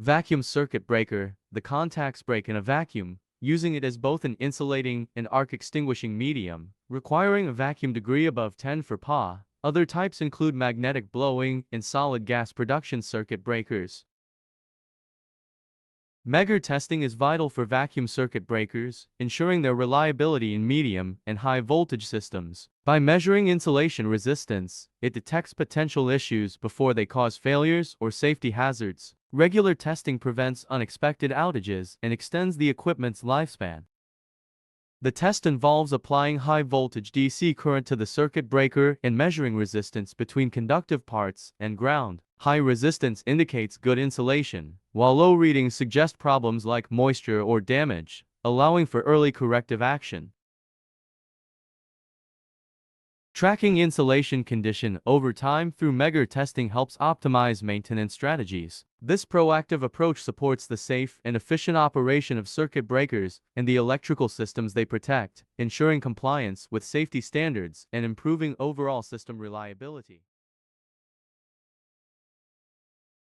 Vacuum circuit breaker. The contacts break in a vacuum, using it as both an insulating and arc extinguishing medium, requiring a vacuum degree above 10 for Pa. Other types include magnetic blowing and solid gas production circuit breakers. Megger testing is vital for vacuum circuit breakers, ensuring their reliability in medium and high voltage systems. By measuring insulation resistance, it detects potential issues before they cause failures or safety hazards. Regular testing prevents unexpected outages and extends the equipment's lifespan. The test involves applying high-voltage DC current to the circuit breaker and measuring resistance between conductive parts and ground. High resistance indicates good insulation, while low readings suggest problems like moisture or damage, allowing for early corrective action. Tracking insulation condition over time through Megger testing helps optimize maintenance strategies. This proactive approach supports the safe and efficient operation of circuit breakers and the electrical systems they protect, ensuring compliance with safety standards and improving overall system reliability.